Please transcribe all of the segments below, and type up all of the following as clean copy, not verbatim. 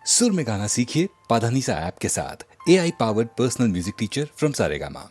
सुर में गाना सीखिए पाधानीसा ऐप के साथ। AI powered personal music teacher from Saregama.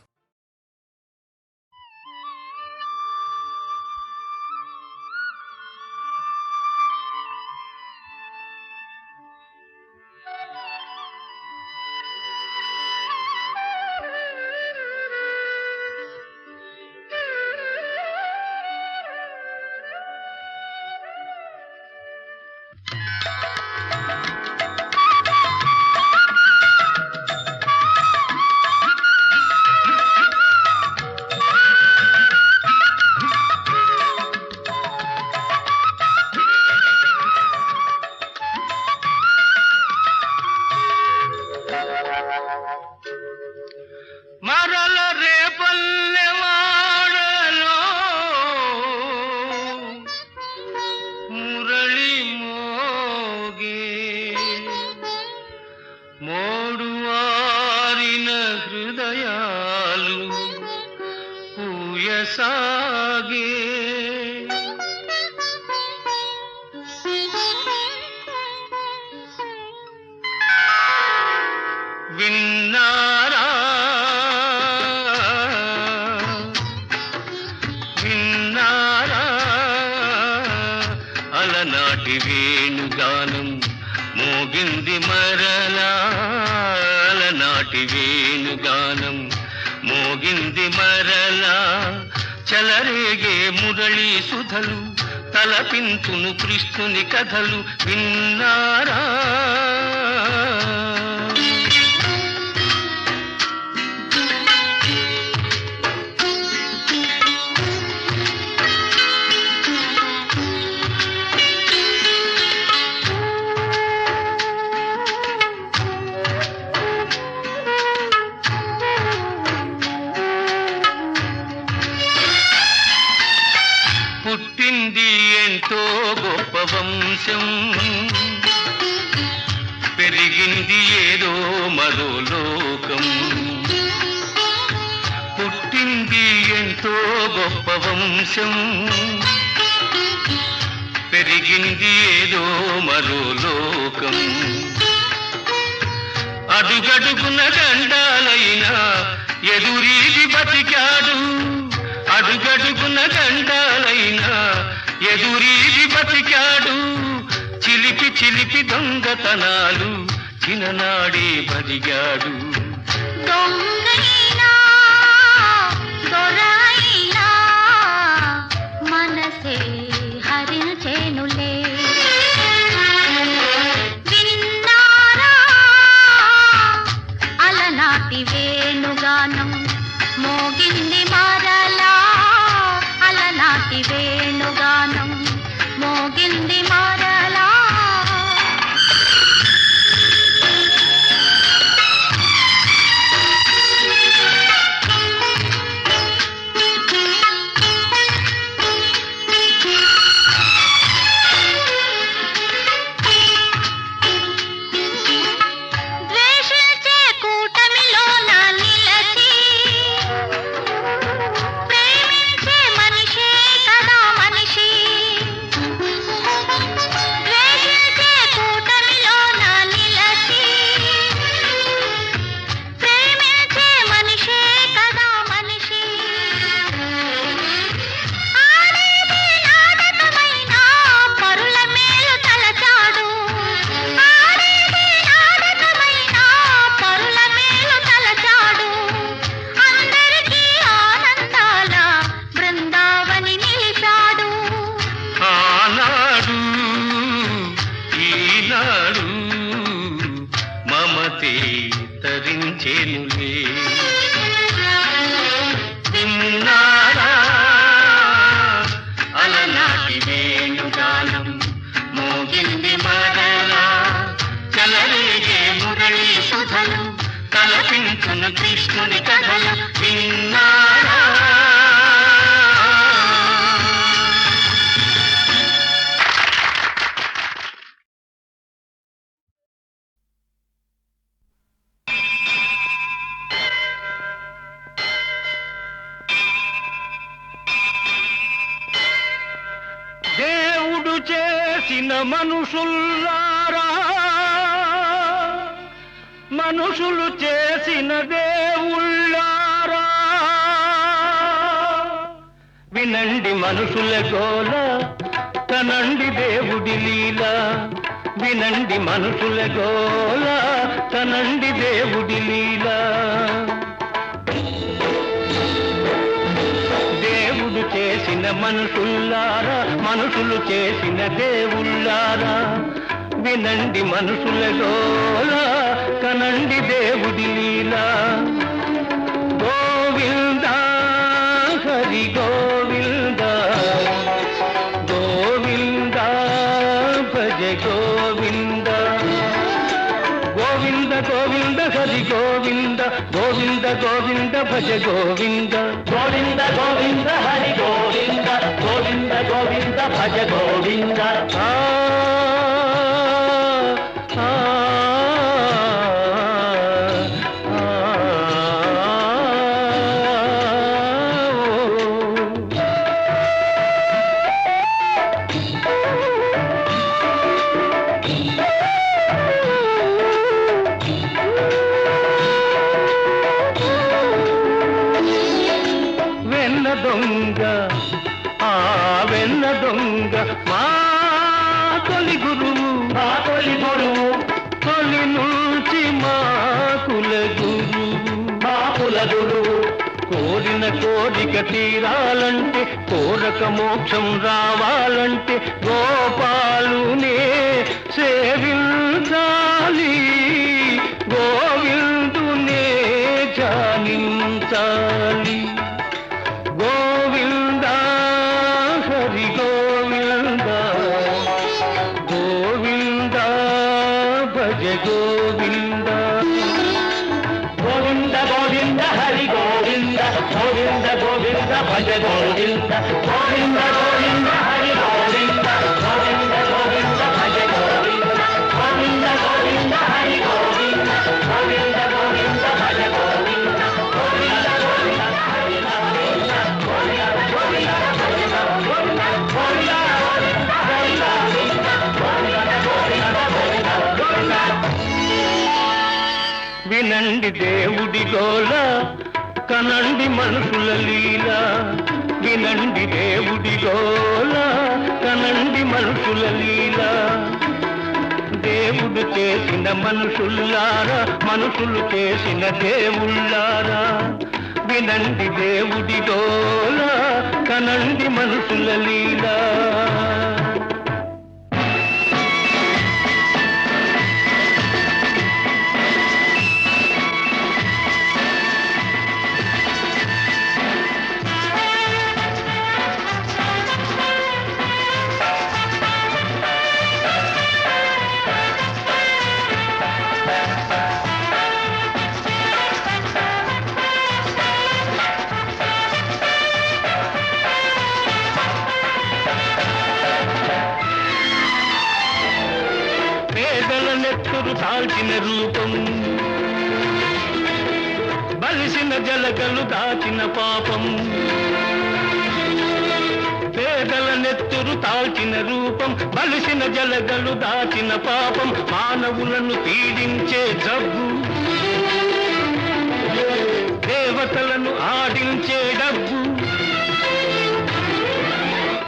మరల రేపల్లెవాడలో మురళి మోగే మోడువారిన హృదయాలు పూయసాగే విన్నారా విన్నారా అలనాటి వేణుగానం మోగింది మరలా అలనాటి వేణుగానం మోగింది మరలా చలరేగే మురళీ సుధలు తలపించును కృష్ణుని కథలు విన్నారా పుట్టింది ఎంతో గొప్ప వంశం పెరిగింది ఏదో మరో లోకం పుట్టింది ఎంతో గొప్ప వంశం పెరిగింది ఏదో మరో లోకం అడుగడుగున గండాలైనా ఎదురీది బతికాడు అడుగడుగున గండాలైనా ఎదురీది బతికాడు చిలిపి చిలిపి దొంగతనాలు చిన్ననాడే బదిగాడు దొంగైనా దొరైనా మనసే హరించేనులే విన్నారా అలనాటి వేణుగానం మోగింది మరలా అలనాటి వేణుగానం మోగింది మరలా ద్వేషించే కూటమిలోన నిలచి ప్రేమించే మనిషే కదా మనిషి ద్వేషించే కూటమిలోన నిలచి ప్రేమించే మనిషే కదా మనిషి ఆడేది నాటకమైన పరుల మేలు తలచాడు ఆడేది నాటకమైన పరుల మేలు తలచాడు అందరికీ ఆనందాల బృందావని నిలిచాడు ఆనాడు ఈనాడు మమతే తరించేనులే విన్నారా అలనాటి వేణుగానం మోగింది మరలా చలరేగే మురళీ సుధలు తలపించును కృష్ణుని కథలు విన్నారా దేవుడు చేసిన మనుషుల్లారా మనుషులు చేసిన దేవుళ్ళారా వినండి మనుషుల గోల కనండి దేవుడి లీల వినండి మనుషుల గోల కనండి దేవుడి లీల దేవుడు చేసిన మనుషుల్లారా మనుషులు చేసిన దేవుళ్ళారా వినండి మనుషుల గోల కనండి దేవుడి లీల గోవింద హరి గోవింద గోవింద భజ గోవింద గోవింద గోవింద హరి గోవింద గోవింద గోవింద భజ గోవింద గోవింద గోవింద హరి గోవింద గోవింద గోవింద భజ గోవింద దొంగ వెన్న దొంగ మా తొలి గురువు తొలి నుంచి మా కుల గురువు కోరిన కోరిక తీరాలంటే కోరక మోక్షం రావాలంటే గోపాలునే సేవించాలి గోవిందునే జానించాలి గోవింద హరి గోవింద గోవింద భజ గోవింద గోవింద గోవింద హరి గోవింద గోవింద గోవింద భజ గోవింద గోవింద గోవింద హరి గోవింద గోవింద గోవింద భజ గోవింద గోవింద గోవింద హరి గోవింద గోవింద గోవింద భజ గోవింద గోవింద గోవింద హరి వినండి దేవుడి గోల కనండి మనుషుల లీల వినండి దేవుడి గోల కనండి మనుషుల లీల దేవుడు చేసిన మనుషుల్లారా మనుషులు చేసిన దేవుళ్ళారా వినండి దేవుడి గోల కనండి మనుషుల లీల నెత్తురు దాల్చిన రూపం బలిసిన జలగలు దాచిన పాపం పేదల నెత్తురు తాల్చిన రూపం బలిసిన జలగలు దాచిన పాపం మానవులను పీడించే జబ్బు దేవతలను ఆడించే డబ్బు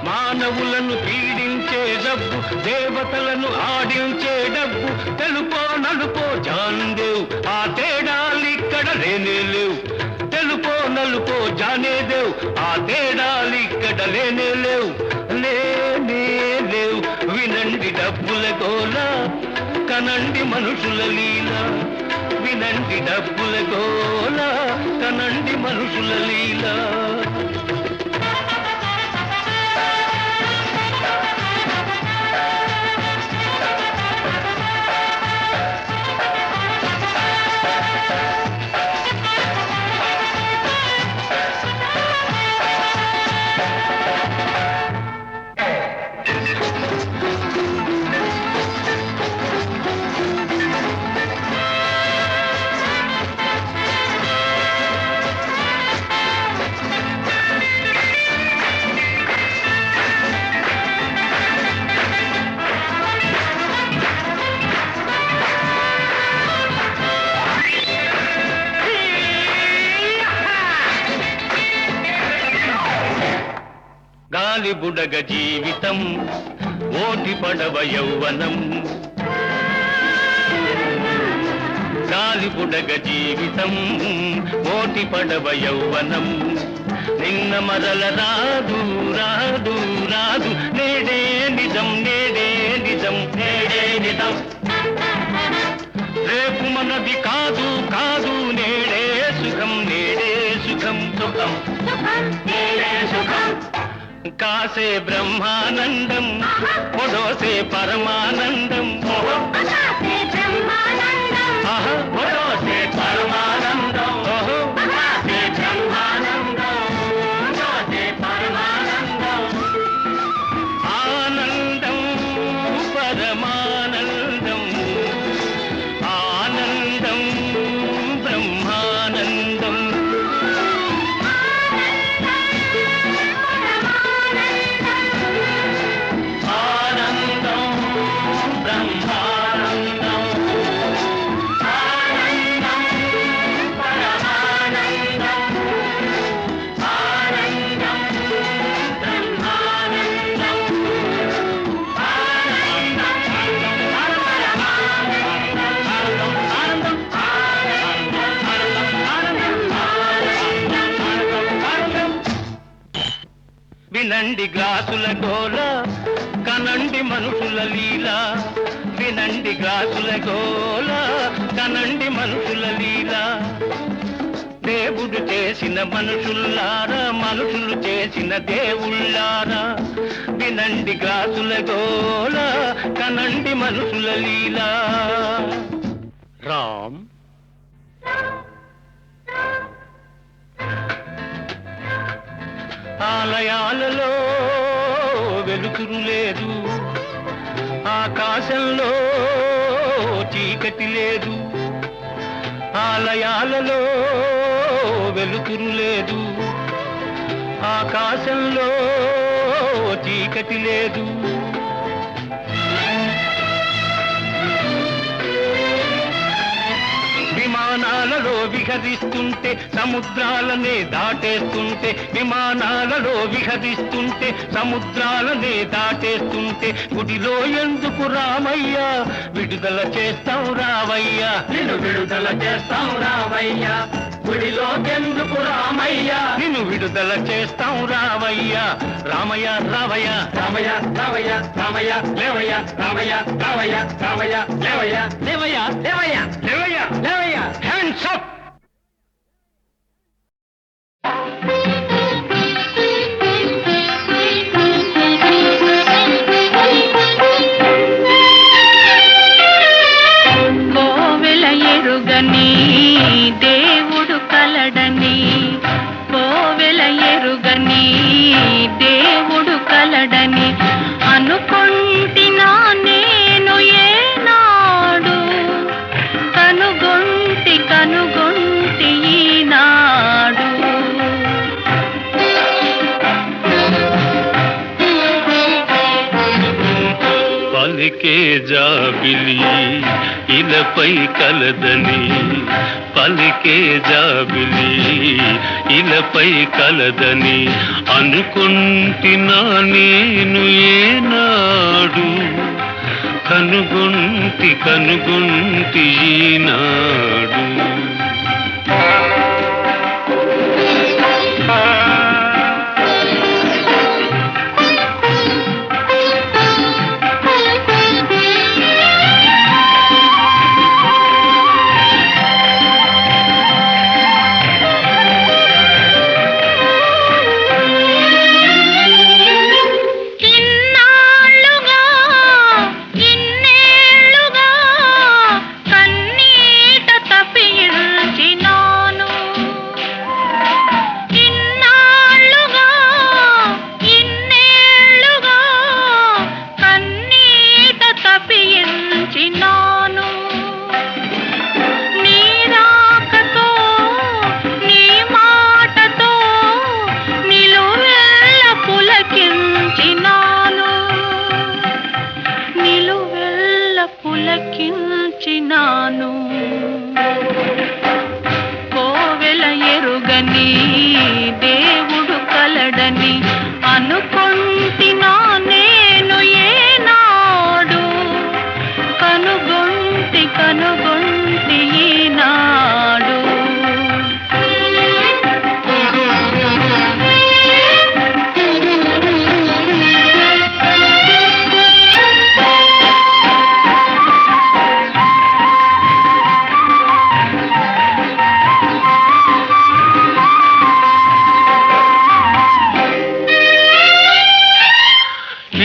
మానవులను పీడించే డబ్బు దేవతలను ఆడించే డబ్బు తెలుపో నలుపో జాన్దేవ్ ఆ తేడాలిక్కడ లేనే లేవు తెలుపో నలుపో జానేదేవ్ ఆ తేడాలిక్కడ లేనే లేవు లేనే లేవు వినండి డబ్బుల గోల కనండి మనుషుల లీల వినండి డబ్బుల గోల కనండి మనుషుల లీల గాలి బుడగ జీవితం ఓటి పడవ యౌవనం గాలి బుడగ జీవితం ఓటి పడవ యౌవనం నిన్న మరల రాదు రాదు రాదు నేడే నిజం నేడే నిజం నేడే నిజం రేపు మనది కాదు కాదు నేడే సుఖం నేడే సుఖం సుఖం నేడే సుఖం కాసే బ్రహ్మానందం పొడోసే పరమానందం పొడోసే పరమానందం కాసే బ్రహ్మానందం కాసే పరమానందం ఆనందం పరమానందం ఆనందం బ్రహ్మానందం ఆనందం బ్రహ్మానందం ఆనందం పరమానందం ఆనందం బ్రహ్మానందం వినండి గ్లాసుల గోల కనండి మనుషుల లీల వినండి గ్లాసుల గోల కనండి మనుషుల లీల దేవుడు చేసిన మనుషుల్లారా మనుషులు చేసిన దేవుళ్ళారా వినండి గ్లాసుల గోల కనండి మనుషుల లీల రామ్ ఆలయాలలో వెలుతురు లేదు ఆకాశంలో చీకటి లేదు ఆలయాలలో వెలుతురు లేదు ఆకాశంలో చీకటి లేదు విమానాలలో విహరిస్తుంటే సముద్రాలనే దాటేస్తుంటే విమానాలలో విహరిస్తుంటే సముద్రాలనే దాటేస్తుంటే గుడిలో ఎందుకు రామయ్య విడుదల చేస్తాం రావయ్యా నిన్ను విడుదల చేస్తాం రావయ్యా గుడిలో ఎందుకు రామయ్య నిన్ను విడుదల చేస్తాం రావయ్యా రామయ్య రావయ్య రామయ్య రావయ్య రామయ్య లేవయ్య రామయ్య రావయ్య రామయ్య లేవయ్య లేవయ్య లేవయ్య లేవయ్య లేవయ్య హ్యాండ్స్ అప్ కోవెల ఎరుగని దేవుడు కలడని కోవెల ఎరుగని దేవుడు కలడని అనుకొంటినా నేను ఏనాడు కనుగొంటి ఈనాడు పలికే జాబిలి ఇలపై కలదని పలికే జాబిలి ఇలపై కలదని అనుకుంటున్నా నేను ఏనాడు కనుగొంటి ఈనాడు పులకించినాను కోవెల ఎరుగని దేవుడు కలడని అనుకొండ కనుగొంటి ఈనాడు.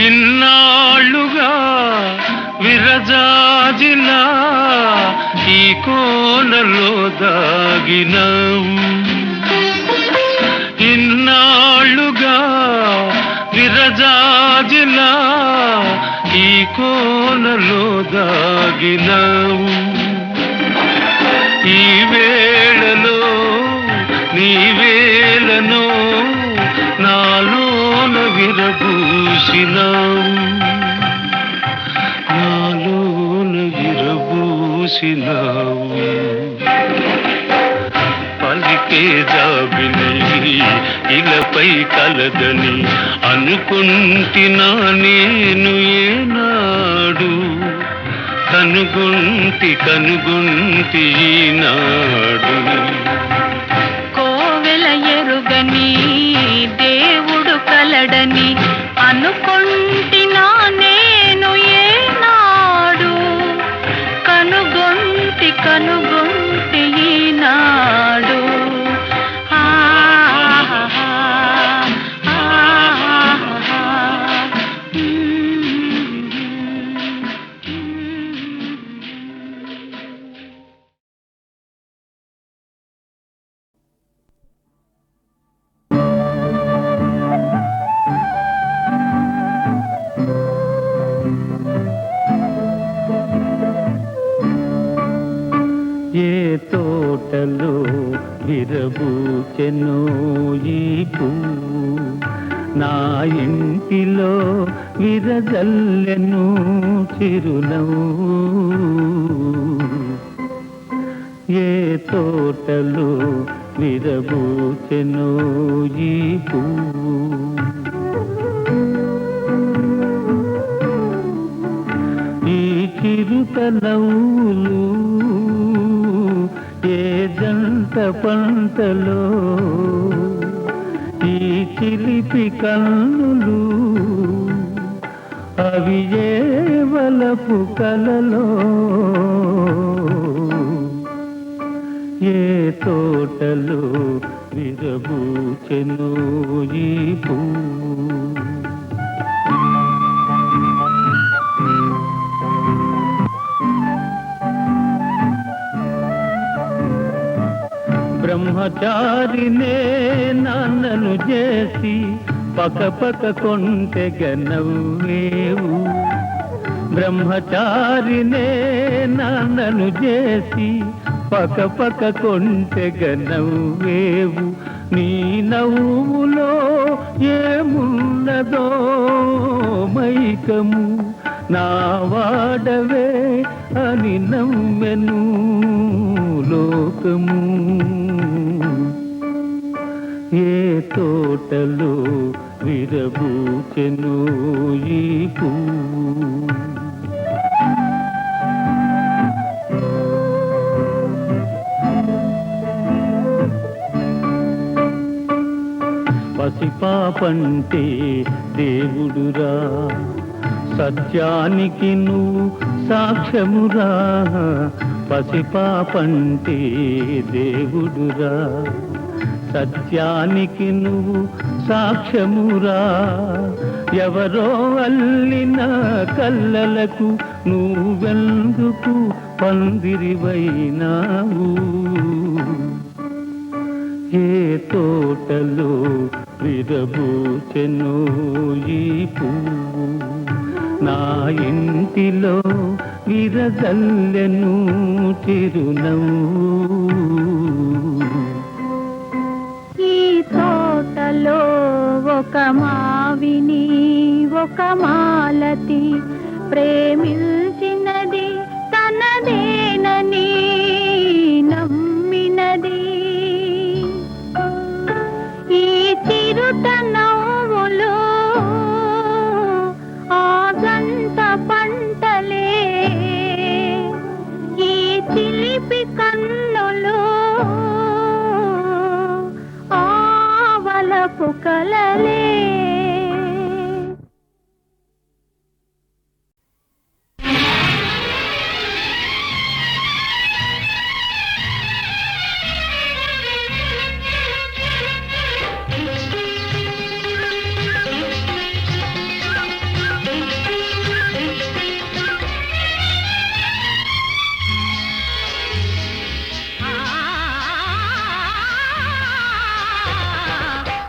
ఇన్నాళ్ళుగా విరజాజిలా ఈ కోనలో దాగినావు. ఇన్నాళ్ళుగా విరజాజిలా ఈ కోనలో దాగినావు. ఈ వేళలో నీ వేళను నాలోన విరబూసినావు. నాలోన విరబూసినావు. పలికే జాబిని ఇలపై కలదని అనుకుంటినా నేను ఏనాడు. కనుగొంటి ఈనాడు. కోవెల ఎరుగని దేవుడు కలడని అనుకొంటినా నేను ఏనాడు. కనుగొంటి ఈనాడు. ఏ తోటలో విరబూచెను ఈ పువ్వు, నా ఇంటిలో విరజల్లెను చిరునవ్వు. ఏ తోటలో విరబూచెను ఈ పువ్వు. ఈ చిరుతలవులు ఏ జంట పంటలో, ఈ చిలిపి కన్నులు అవి ఏ వలపు కలలో. ఏ తోటలో విరబూచెను ఈ పువ్వు. బ్రహ్మచారినే నాన్నను చేసి పక కొంటెగా నవ్వేవు. బ్రహ్మచారినే నాన్నను చేసి పక కొంటెగా నవ్వేవు. నీ నవ్వులో ఏమున్నదో మైకము, నా వాడవే అని నమ్మెను లోకము. ఏ తోటలో విరబూచెను ఈ పువ్వు. పసిపాపంటే దేవుడురా, సత్యానికి నువ్వు సాక్ష్యమురా. పసిపాపంటే దేవుడురా, సత్యానికి నువ్వు సాక్ష్యమురా. ఎవరో అల్లిన కల్లలకు నువ్వెందుకు పందిరివైనావు. ఏ తోటలో విరబూచెను ఈ పువ్వు, నా ఇంటిలో విరజల్లెను చిరునవ్వు. ఈ తోటలో ఒక మావిని ఒక మాలతి ప్రేమించినది తనదేనని నమ్మినది. ఈ చిరుతనవ్వులో ఆ గంట పంటలే, ఈ చిలిపి కన్నులు ఆవలపు కలలే.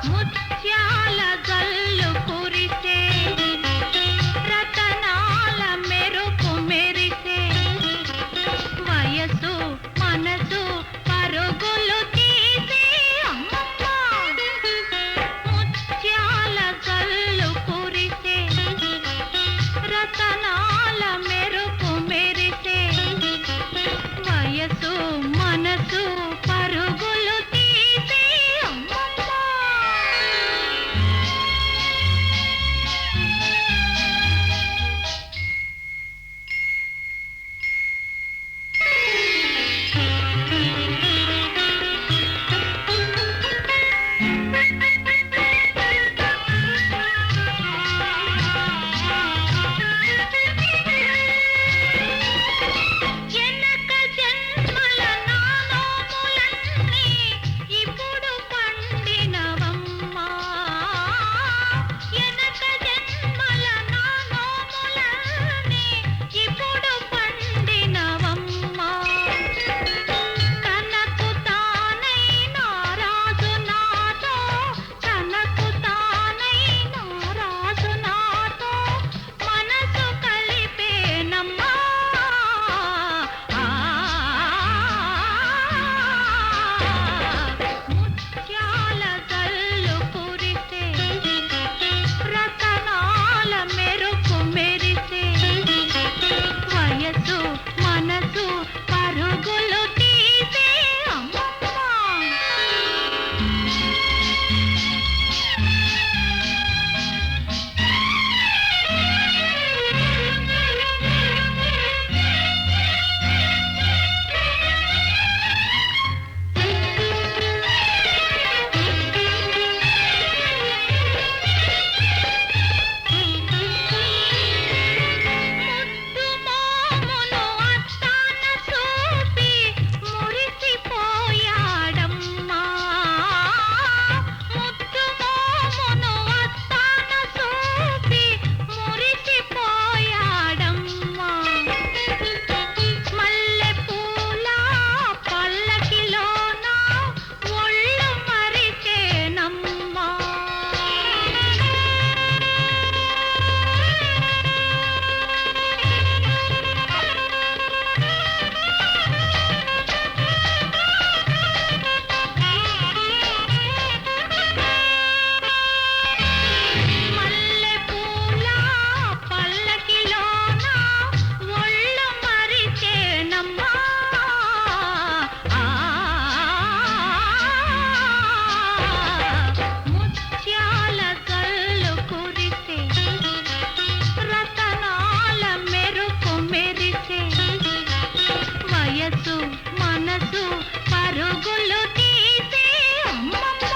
ముత్యాల జల్లు కురిసే రతనాల మెరుపు మెరిసే వయసు మనసు పరుగులు తీసే అమ్మమ్మ. ముత్యాల జల్లు కురిసే రతనాల మెరుపు మెరిసే వయసు మనసు పరుగులు తీసే అమ్మమ్మ. ఎనక జన్మల నానోములన్నీ ఇప్పుడు పండినవమ్మా. ఎనక జన్మల నానోములన్నీ ఇప్పుడు పండినవమ్మా. తనకు తానై నారాజు నాతో తనకు తానై నారాజు నాతో మనసు కలిపేనమ్మా. ముత్యాల జల్లు కురిసే రతనాల మెరుపు మెరిసే వయసు మనసు పరుగులు తీసే అమ్మమ్మ. ముద్దు మోమును అత్తాన చూపి మురిసిపోయాడమ్మా. ముద్దు మోమును అత్తాన చూపి మురిసిపోయాడమ్మా. మల్లెపూల పల్లకిలోన ఒళ్ళు మరిచేనమ్మా. మల్లెపూల పల్లకిలోన ఒళ్ళు మరిచేనమ్మా. ముత్యాల జల్లు కురిసే రతనాల మెరుపు మెరిసే వయసు మనసు పరుగులు తీసే అమ్మమ్మ.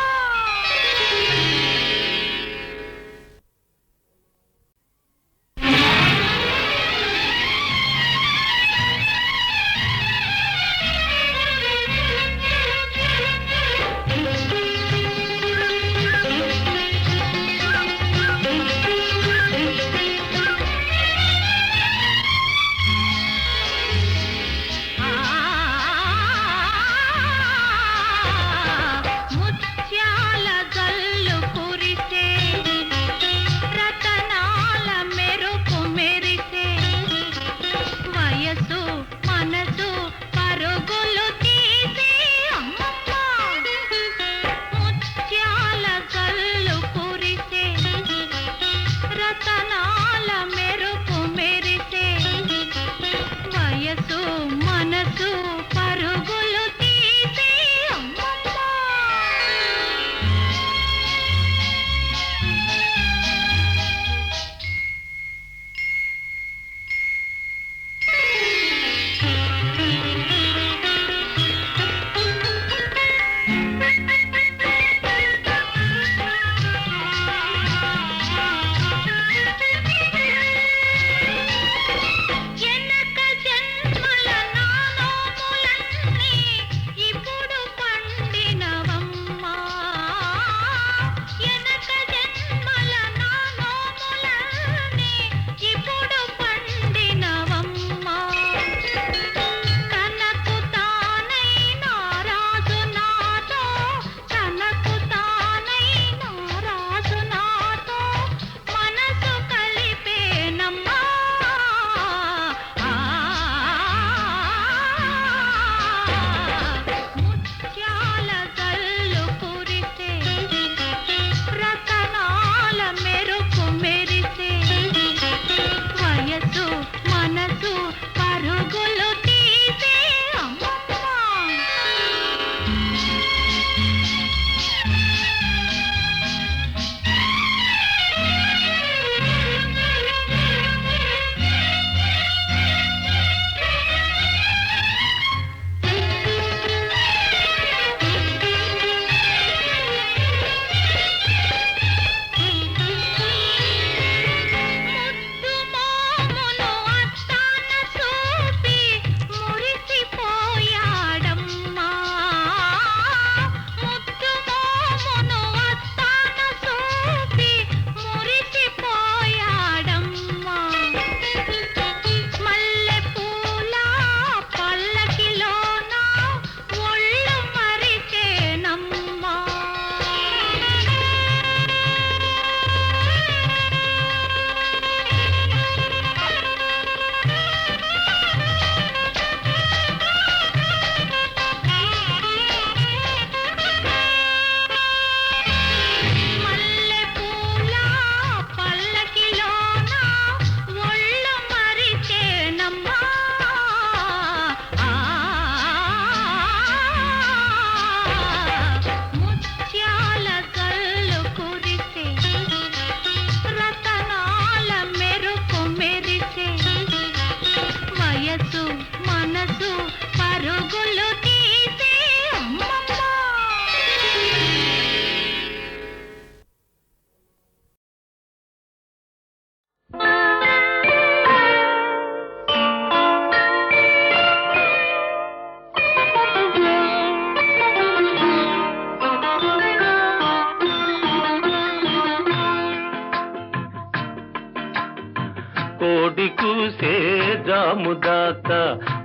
జాముదాకా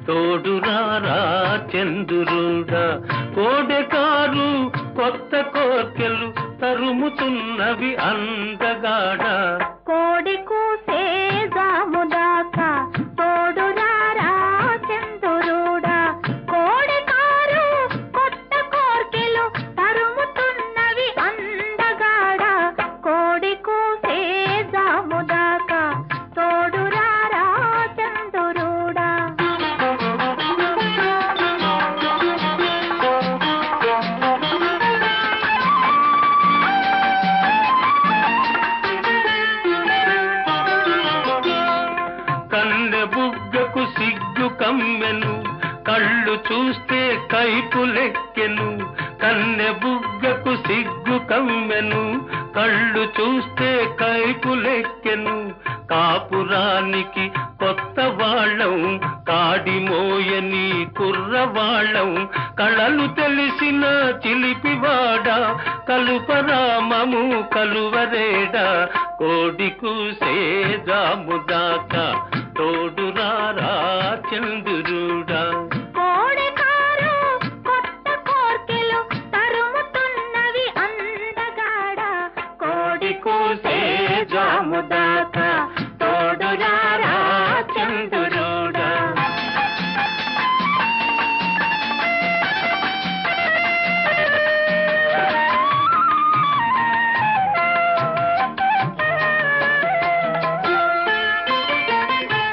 తోడురారా చంద్రుడా. కోడెకారు కొత్త కోర్కెలు తరుముతున్నవి అందగాడ. కోడి కూసే జాముదాకా తోడురారా చంద్రుడా. కోడి కారు కొత్త కోర్కెలు తరుముతున్నవి అందగాడ. కోడి కూసే జాముదాకా తోడురారా చంద్రుడా. కన్నె బుగ్గకు సిగ్గు కమ్మెను, కళ్ళు చూస్తే కైపులెక్కెను. కన్నె బుగ్గకు సిగ్గు కమ్మెను, కళ్ళు చూస్తే కైపులెక్కెను. కాపురానికి కొత్త వాళ్ళం, కాడి మోయని కుర్రవాళ్ళం. కళలు తెలిసిన చిలిపివాడ, కలుపరామము కలువరేడా. కోడి కూసే జాముదాకా తోడురారా చంద్రుడా. కోడి కారు కొత్త కోర్కెలు తరుముతున్నవి అందగాడ. కోడి కూసే జాముదాకా తోడురారా చంద్రుడా.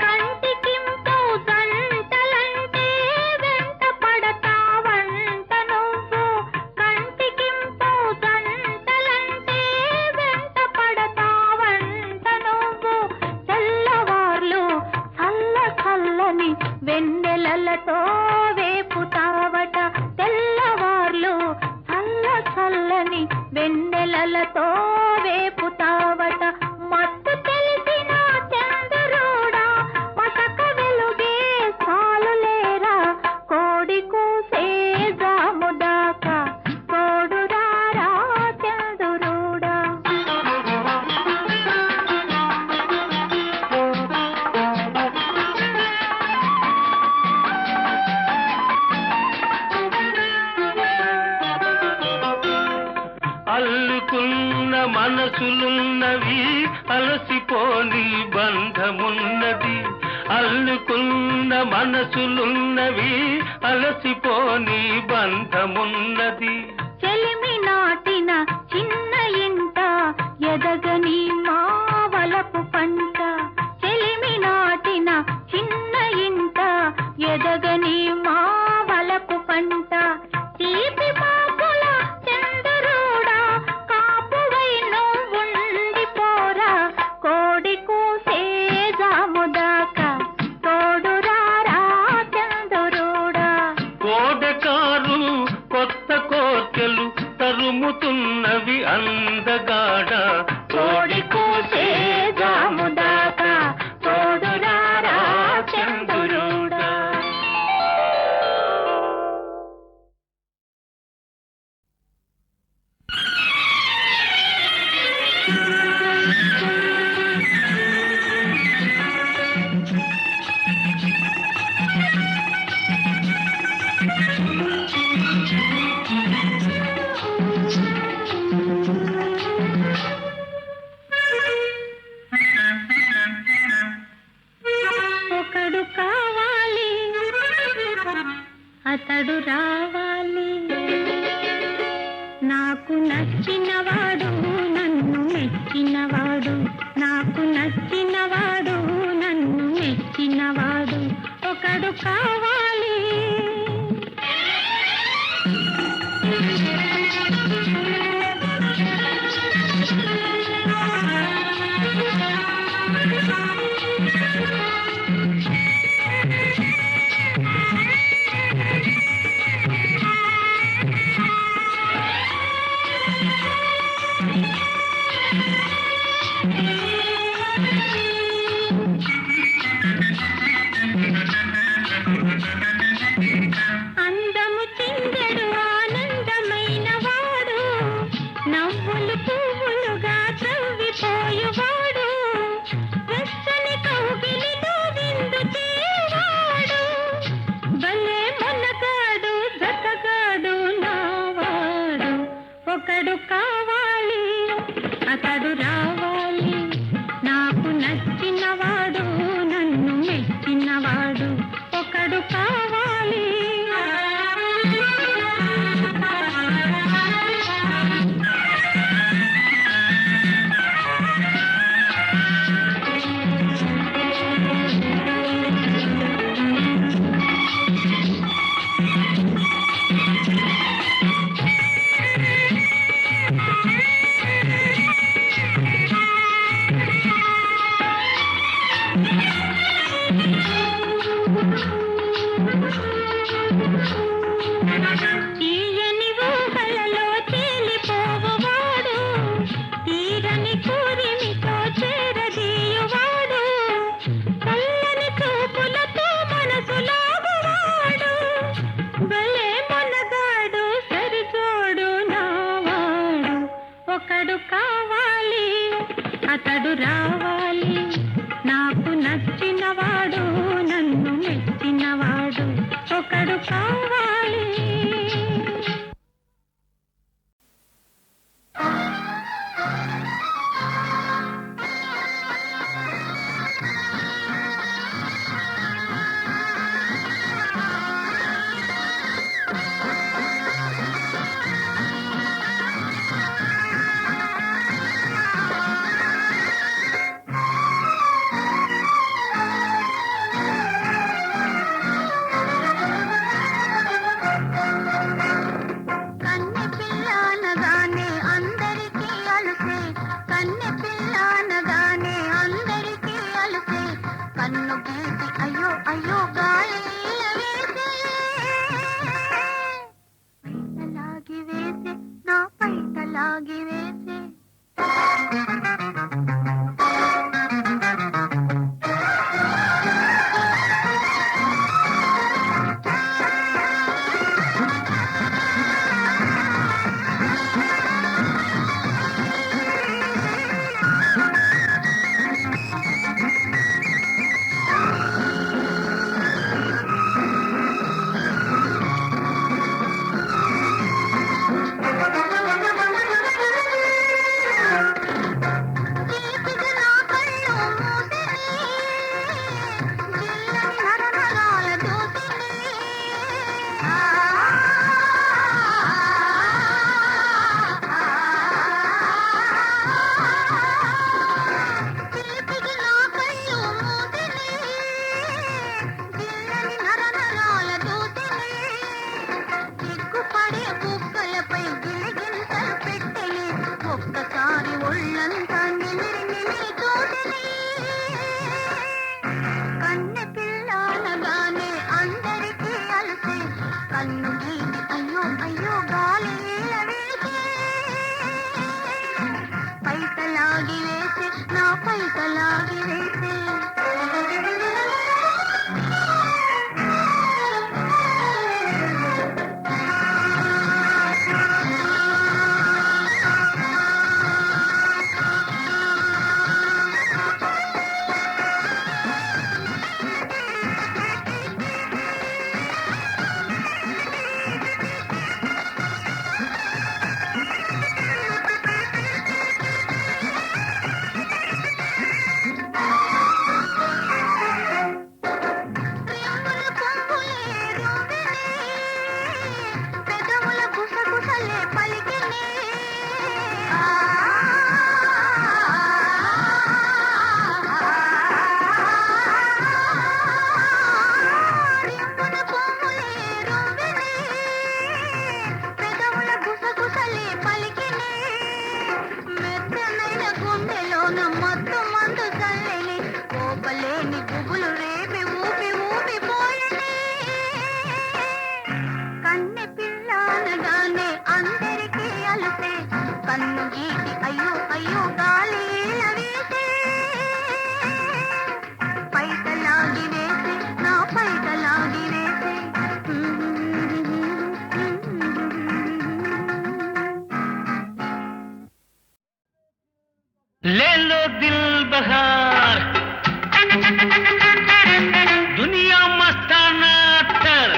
కంటికింపు జంటలంటే వెంట పడతావంట నువ్వు. కంటికింపు జంటలంటే వెంట పడతావంట నువ్వు. తెల్లవార్లు చల్ల చల్లని వెన్నెలలతో వేపుతావట. తెల్లవార్లు చల్ల చల్లని వెన్నెలలతో వేపుతావట. మత్తు తెలిసిన చంద్రుడా, మసక వెలుగే చాలులేరా. కోడి కూసే జాముదాకా తోడురారా చంద్రుడా. అల్లుకున్న మనసులున్నవి, అలసిపోని బంధమున్నది. అల్లుకున్న మనసులున్నవి, అలసిపోని బంధమున్నది. చెలిమి నాటిన చిన్న ఇంట ఎదగని మా వలపు పంట. చెలిమి నాటిన చిన్న ఇంట ఎదగని మా వలపు పంట. తీపి పాపుల చంద్రుడా, కాపువై నువ్వుండిపోరా. కోడి కూసే జాముదాకా తోడురారా చంద్రుడా. కోడెకారు కొత్త కోర్కెలు తరుముతున్నవి అందగాడ. కోడి కూసే జాముదాకా తోడురారా చంద్రుడా. ఒకడు కావాలి, అతడు రావాలి. నాకు నచ్చినవాడు, నన్ను మెచ్చినవాడు. నాకు నచ్చినవాడు, నన్ను మెచ్చినవాడు. ఒకడు కావాలి. తీయని ఊహలలో తేలిపోవువాడు, తీరని కోరిమితో చేరదీయువాడు, చల్లని చూపులతో మనసు లాగువాడు, భలే మనగాడు సరిజోడు నావాడు. ఒకడు కావాలి అతడు రావాలి, నాకు నచ్చినవాడు నన్ను మెచ్చినవాడు, ఒకడు కావాలి. ले लो दिल बहार दुनिया मस्ताना अत्तर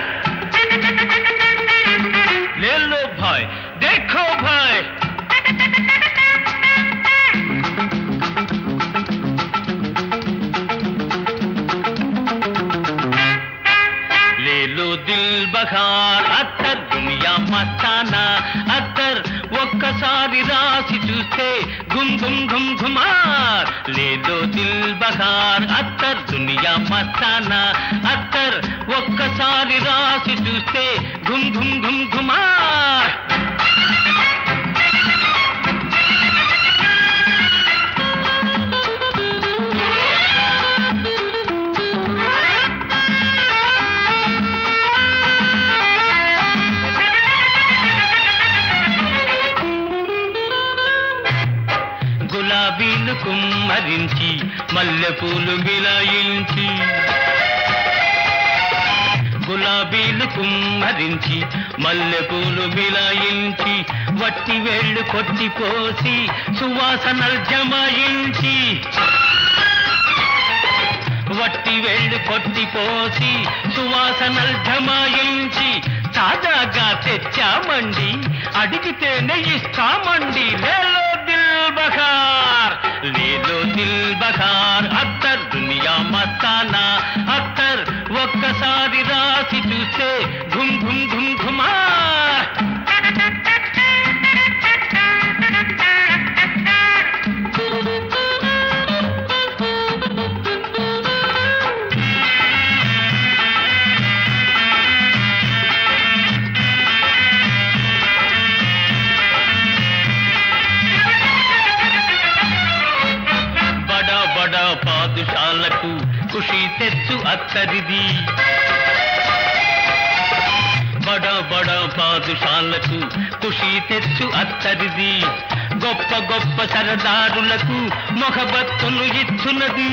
ले लो भाई देखो भाई ले लो दिल बहार अत्तर दुनिया मस्ताना अत्तर ఒక్కసారి రాసి చూస్తే గుమ్ గుమ్ గుమ్ గుమార్ లేదో దిల్ బహార్ అత్తర్ దునియా మస్తానా అత్తర్ అత్తర్ ఒక్కసారి రాసి చూస్తే ఘుమ్ ఘుమ్ ఘుమ్ ఘుమార్. గులాబీలు కుమ్మరించి మల్లెపూలు మిలాయించి, గులాబీలు కుమ్మరించి మల్లెపూలు మిలాయించి, వట్టి వేళ్ళు కొట్టిపోసి సువాసనలు జమాయించి, వట్టి వేళ్ళు కొట్టిపోసి సువాసనలు జమాయించి, తాజాగా తెచ్చామండి అడిగితేనే ఇస్తామండి. లేలో దిల్ బహార్, లేలో దిల్ బహార్, అత్తర్ దునియా మస్తానా అత్తర్ ఒక్కసారి రాసి చూస్తే ఘుమ్ ఘుమ్ ఘుమ్ ఘుమార్. పాదుషాలకు ఖుషి తెచ్చు అత్తరిది, బడా బడా పాదుషాలకు ఖుషి తెచ్చు అత్తరిది, గొప్ప గొప్ప సరదారులకు మొహబత్తును ఇచ్చున్నది,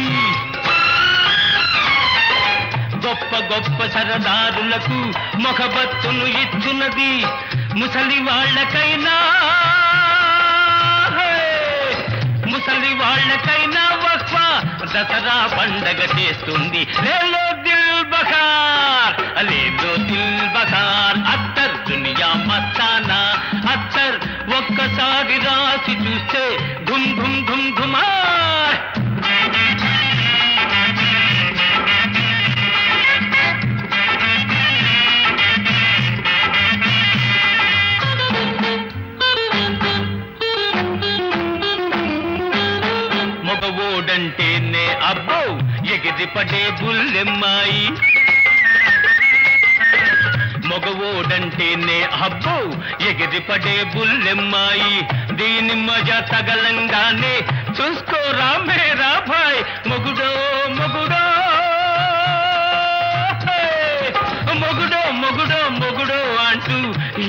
గొప్ప గొప్ప సరదారులకు మొహబత్తును ఇచ్చున్నది. ముసలి వాళ్ళకైనా ముసలి వాళ్ళకైనా వక్ఫా దసరా పండగ చేస్తుంది. లేలో దిల్ బహార్, లేలో దిల్ బహార్, అత్తర్ దునియా మస్తానా అత్తర్ ఒక్కసారి రాసి చూస్తే ఘుమ్ ఘుమ్ ఘుమ్ ఘుమార్. మగవోడంటేనే అబ్బో ఎగిరిపడే బుల్లెమ్మాయి, మగవోడంటేనే అబ్బో ఎగిరిపడే బుల్లెమ్మాయి, దీని మజా తగలంగానే చూసుకోరా మేరా భాయ్. మొగుడో మొగుడో మొగుడో మొగుడో మొగుడో అంటూ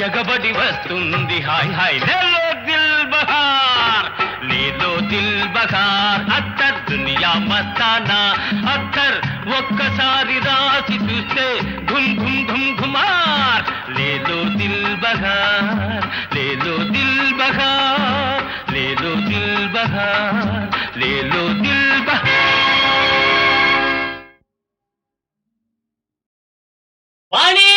ఎగబడి వస్తుంది హాయ్ హాయ్. లేలో దిల్ బహార్, లేలో దిల్ బహార్, అత్తర్ దునియా మస్తానా అత్తర్ ఒక్కసారి రాసి చూస్తే ఘుమ్ ఘుమ్ ఘుమ్ ఘుమార్. లేలో దిల్ బహార్, లేలో దిల్ బహార్, లేలో దిల్ బహార్, లేలో దిల్ బహార్. వాణి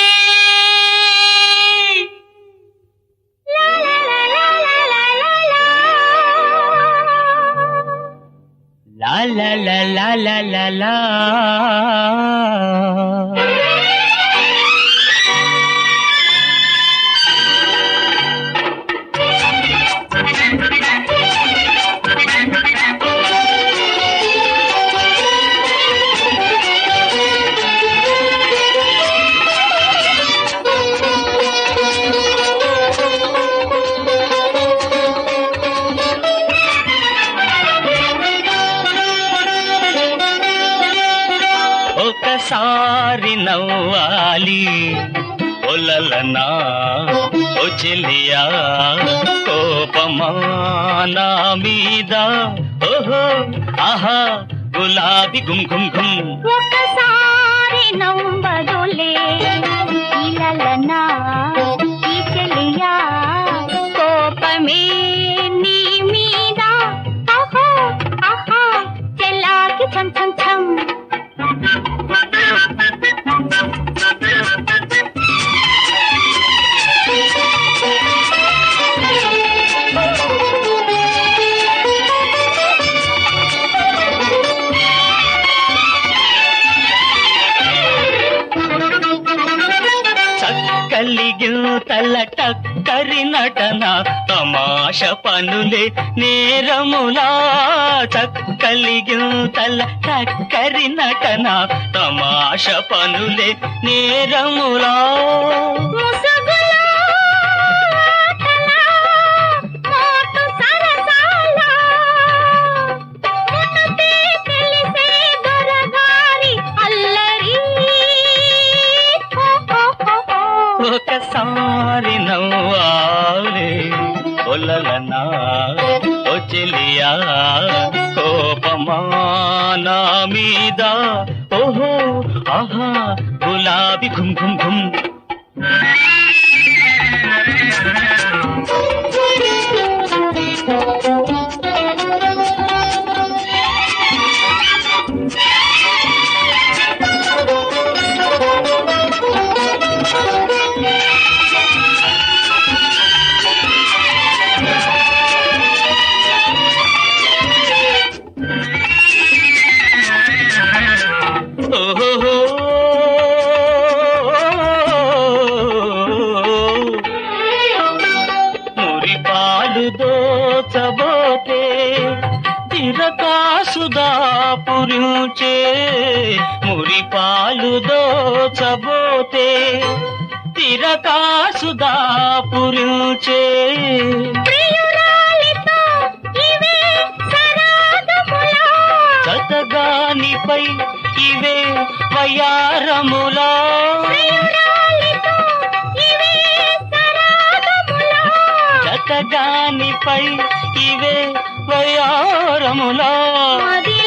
లా లా లా లా లా లా లా. ఒకసారి నవ్వాలి ఒలలనా ఓ చెలియా, కోపమా నా మీద, ఓహో ఆహా గులాబీ గుమ్ గుమ్ గుమ్. ఒకసారి నవ్వదులే ఇలలనా ఈ చెలియా, కోపమే నీ మీద, ఆహా ఆహా చెల్లాకి ఛం ఛం ఛం. కలిగింతల టక్కరి నటన తమాష పనులే నేరములా కలిగింతల టక్కరి నటన తమాష పనులే నేరములా ముసుగులో ఆటలా, మోటు సరసాలా, మునుపే తెలిసే దొరగారి అల్లరి. ఒకసారి నవ్వాలే ఒలలనా ఓ చెలియా కోపమా నా మీద ఓహో ఆహా గులాబీ ఘుమ్ ఘుమ్ ఘుమ్ ఓహో మురి పాలు దోచబోతే తిరకాసుదా పురుచే మురి పాలు దోచబోతే తిరకాసుదా పురుచే ప్రియురాలితో ఇవే సరాగములా, చతగానిపై ఇవే వయారములా ప్రియురాలితో ఇవే సరాగములా, చతగానిపై ఇవే వయారములా మది